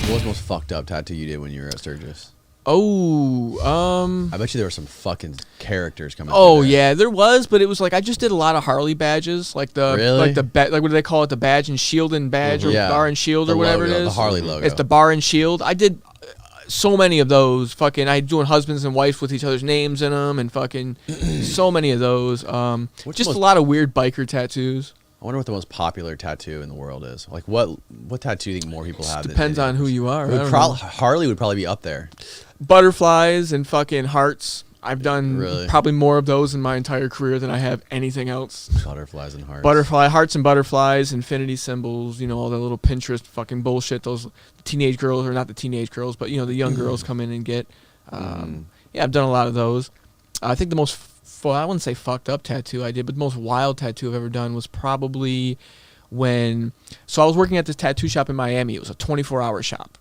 What was the most fucked up tattoo you did when you were at Sturgis? Oh, I bet you there were some fucking characters coming. Oh yeah, there was, but it was like I just did a lot of Harley badges, like the really? like what do they call it, the badge and shield and badge or bar and shield or whatever logo, it is. The Harley logo. It's the bar and shield. I did so many of those. Fucking, I doing husbands and wives with each other's names in them, and fucking so many of those. Just a lot of weird biker tattoos. I wonder what the most popular tattoo in the world is. Like, what tattoo do you think more people have? Depends on who you are. Harley would probably be up there. Butterflies and fucking hearts. I've done probably more of those in my entire career than I have anything else. Butterflies and hearts. Hearts and butterflies, infinity symbols, you know, all the little Pinterest fucking bullshit those teenage girls, or not the teenage girls, but, you know, the young girls come in and get. Yeah, I've done a lot of those. I think the most, I wouldn't say fucked up tattoo I did, but the most wild tattoo I've ever done was probably so I was working at this tattoo shop in Miami. It was a 24-hour shop.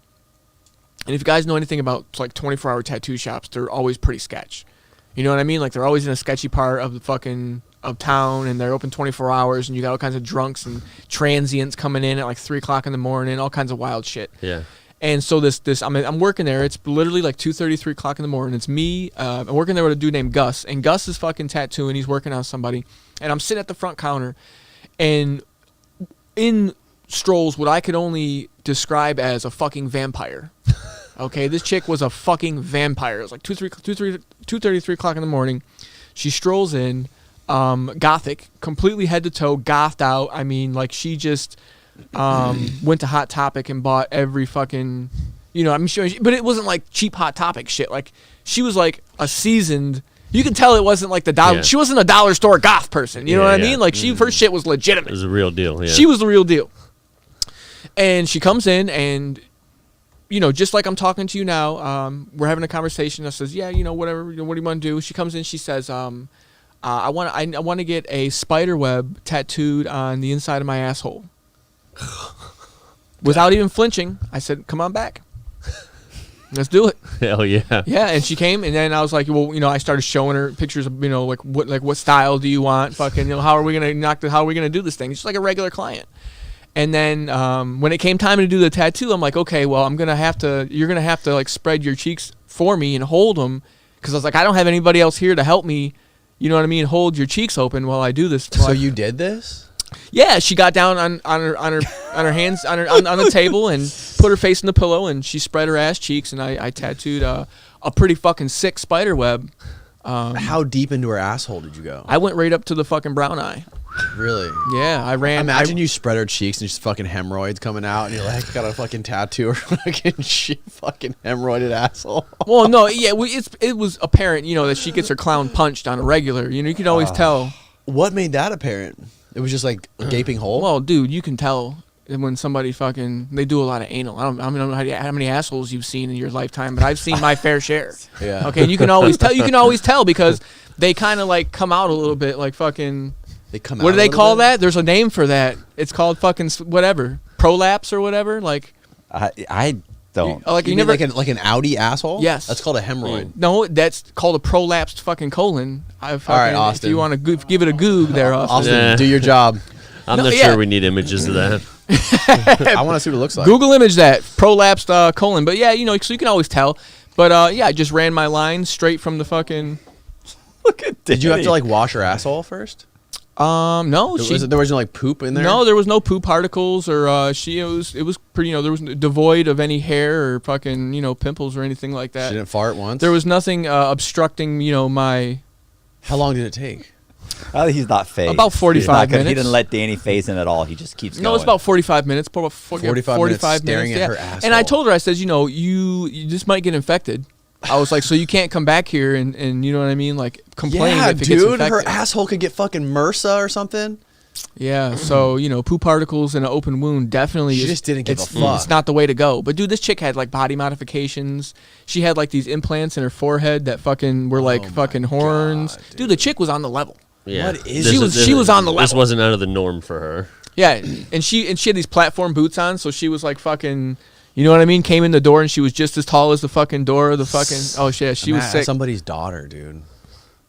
And if you guys know anything about like 24-hour tattoo shops, they're always pretty sketch. You know what I mean? Like they're always in a sketchy part of the fucking town, and they're open 24 hours, and you got all kinds of drunks and transients coming in at like 3 o'clock in the morning, all kinds of wild shit. Yeah. And so I'm working there. It's literally like 2:30, 3 o'clock in the morning. It's me. I'm working there with a dude named Gus, and Gus is fucking tattooing. He's working on somebody, and I'm sitting at the front counter, and in strolls what I could only describe as a fucking vampire. Okay, this chick was a fucking vampire. It was like 2:30, 3 o'clock in the morning. She strolls in, gothic, completely head to toe, gothed out. I mean, like she just went to Hot Topic and bought every fucking, you know, I'm sure, but it wasn't like cheap Hot Topic shit. Like she was like a seasoned. You can tell it wasn't like the dollar. Yeah. She wasn't a dollar store goth person. You know what I mean? Like her shit was legitimate. It was a real deal. Yeah. She was the real deal. And she comes in and, you know, just like I'm talking to you now, we're having a conversation. I says, yeah, you know, whatever. You know, what do you want to do? She comes in. She says, I want to get a spider web tattooed on the inside of my asshole. Without even flinching, I said, come on back. Let's do it. Hell yeah. Yeah, and she came, and then I was like, well, you know, I started showing her pictures of, you know, like what style do you want? Fucking, you know, how are we gonna do this thing? Just like a regular client. And then when it came time to do the tattoo, I'm like, okay, well, you're gonna have to like spread your cheeks for me and hold them, because I was like, I don't have anybody else here to help me. You know what I mean? Hold your cheeks open while I do this. So you did this? Yeah, she got down on her hands on the table and put her face in the pillow, and she spread her ass cheeks, and I tattooed a pretty fucking sick spider web. How deep into her asshole did you go? I went right up to the fucking brown eye. Really? Yeah, I ran. Imagine you spread her cheeks and just fucking hemorrhoids coming out, and you're like, got a fucking tattoo or fucking hemorrhoided asshole. Well, no, yeah, it was apparent, you know, that she gets her clown punched on a regular. You know, you can always tell. What made that apparent? It was just like a gaping hole? Well, dude, you can tell when somebody they do a lot of anal. I don't know how many assholes you've seen in your lifetime, but I've seen my fair share. Yeah. Okay, and you can always tell because they kind of like come out a little bit like fucking. They come out. What do they call that? There's a name for that. It's called fucking whatever. Prolapse or whatever. Like I don't. You never like an Audi asshole? Yes. That's called a hemorrhoid. No, that's called a prolapsed fucking colon. All right, Austin. If you want to give it a goog there, Austin. Austin, do your job. I'm not sure we need images of that. I want to see what it looks like. Google image that prolapsed colon. But yeah, you know, so you can always tell. But yeah, I just ran my line straight from the fucking. Look at. Did you have to like wash her asshole first? No. There was no like poop in there? No, there was no poop particles or it was pretty, you know, there was devoid of any hair or fucking, you know, pimples or anything like that. She didn't fart once? There was nothing obstructing, you know, my. How long did it take? He's not phased. About 45 minutes. He didn't let Danny phase him at all. He just keeps going. No, it's about 45 minutes. 45 minutes staring at her asshole. And I told her, I said, you know, you just might get infected. I was like, so you can't come back here and you know what I mean? Like, complain if it gets infected. Her asshole could get fucking MRSA or something. Yeah, so, you know, poop particles in an open wound definitely She just didn't give a fuck. It's not the way to go. But, dude, this chick had, like, body modifications. She had, like, these implants in her forehead that fucking were, like, fucking horns. God, dude, the chick was on the level. Yeah. What is she was on the level. This wasn't out of the norm for her. Yeah, and she had these platform boots on, so she was, like, fucking... You know what I mean? Came in the door and she was just as tall as the fucking door of the fucking. Oh shit, she was sick. Somebody's daughter, dude.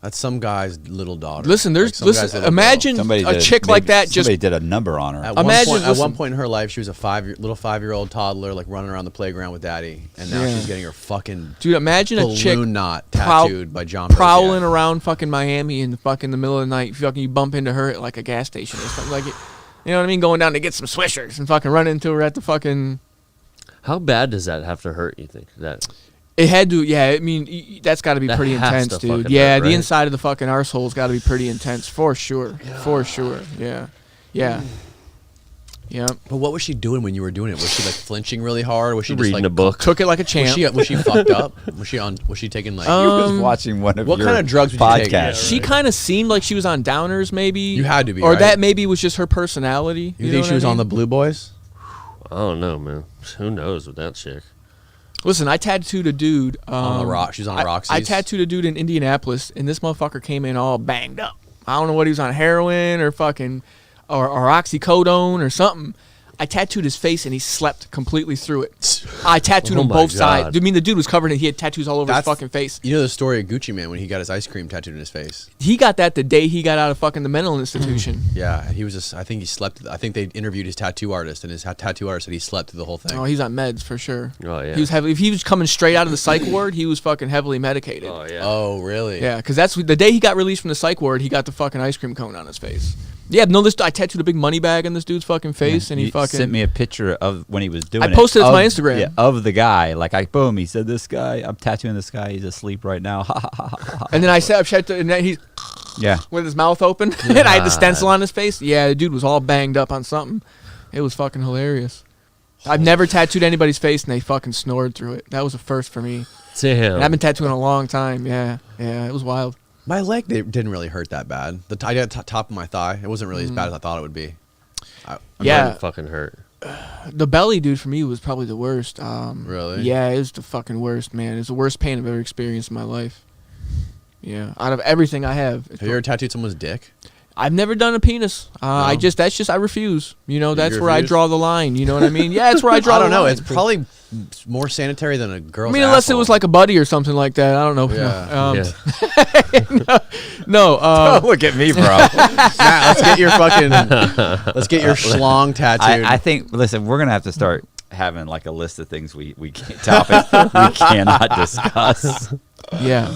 That's some guy's little daughter. Listen, Like some guy's little imagine Somebody a did- chick like maybe that just somebody did a number on her. girl. Imagine- At one listen. point in her life, she was a little 5-year-old toddler, like running around the playground with daddy, and now Yeah. she's getting her fucking dude. Imagine a chick balloon knot prow- tattooed by John prowling Boseak. around fucking Miami in the fucking the middle of the night. Fucking you bump into her at like a gas station or something like it. You know what I mean? Going down to get some Swishers and fucking run into her at the fucking. How bad does that have to hurt? You think that? It had to, yeah. I mean, that's got to be That pretty has intense, to dude. fucking Yeah, hurt, the right? inside of the fucking arsehole's got to be pretty intense, for sure. For sure. Yeah. Yeah. Yeah. But what was she doing when you were doing it? Was she like flinching really hard? Was she just Reading like a book. Took it like a champ. Was she fucked up? Was she taking like? He was watching one of what your kind of drugs would you take? podcasts. She kind of seemed like she was on downers, maybe. You had to be, or right? that maybe was just her personality. You know think what she I was on the mean? Blue Boys? I don't know, man. Who knows with that chick? Listen, I tattooed a dude. On the rock. She's on the Roxy's. I tattooed a dude in Indianapolis, and this motherfucker came in all banged up. I don't know what he was on, heroin or fucking, or oxycodone or something. I tattooed his face, and he slept completely through it. I tattooed Oh him my both God. sides. I mean, the dude was covered, and he had tattoos all over his fucking face. You know the story of Gucci Man when he got his ice cream tattooed in his face? He got that the day he got out of fucking the mental institution. Yeah, he was just. I think he slept. I think they interviewed his tattoo artist, and his tattoo artist said he slept through the whole thing. Oh, he's on meds for sure. Oh yeah. He was heavily. If he was coming straight out of the psych ward, he was fucking heavily medicated. Oh yeah. Oh, really? Yeah, because that's the day he got released from the psych ward. He got the fucking ice cream cone on his face. Yeah, no, I tattooed a big money bag on this dude's fucking face, and he fucking sent me a picture of when he was doing it. I posted it to of- my Instagram. Yeah, of the guy. Like, boom, he said, this guy, I'm tattooing this guy. He's asleep right now. And then I said, and then he's Yeah. with his mouth open, and I had the stencil on his face. Yeah, the dude was all banged up on something. It was fucking hilarious. I've never tattooed anybody's face, and they fucking snored through it. That was a first for me. Damn. And I've been tattooing a long time. Yeah, it was wild. My leg didn't really hurt that bad. I got top of my thigh. It wasn't really as bad as I thought it would be. Yeah. It fucking hurt. The belly, dude, for me was probably the worst. Really? Yeah, it was the fucking worst, man. It was the worst pain I've ever experienced in my life. Yeah, out of everything I have. Have you ever tattooed someone's dick? I've never done a penis. I No? I refuse. You know, that's You where I refuse? draw the line. You know what I mean? Yeah, that's where I draw I don't the know. line. It's probably more sanitary than a girl's. I mean, unless it asshole. was like a buddy or something like that. I don't know. Yeah. Yeah. No. Look at me, bro. Matt, let's get your fucking. Let's get your schlong tattooed. I think, listen, we're going to have to start having like a list of things we can't, topics we cannot discuss. Yeah.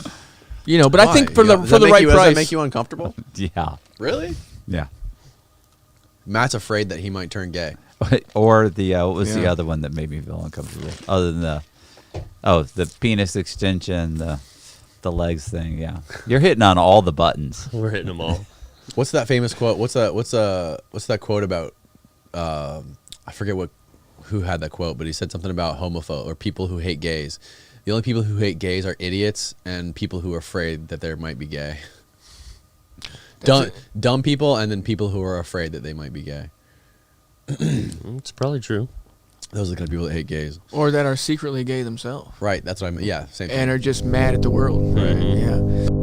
You know, but I think Why? for the Does for that the make right you, Does price. that make you uncomfortable? Yeah. Really? Yeah. Matt's afraid that he might turn gay. Or the, what was the Yeah. other one that made me feel uncomfortable? Other than the penis extension, the legs thing. Yeah. You're hitting on all the buttons. We're hitting them all. What's that famous quote? What's that quote about? I forget who had that quote, but he said something about homophobe or people who hate gays. The only people who hate gays are idiots and people who are afraid that they might be gay. Dumb people, and then people who are afraid that they might be gay. It's probably true. Those are the kind of people that hate gays. Or that are secretly gay themselves Right. That's what I mean. Yeah. Same thing. and are just mad at the world. Mhm. Yeah.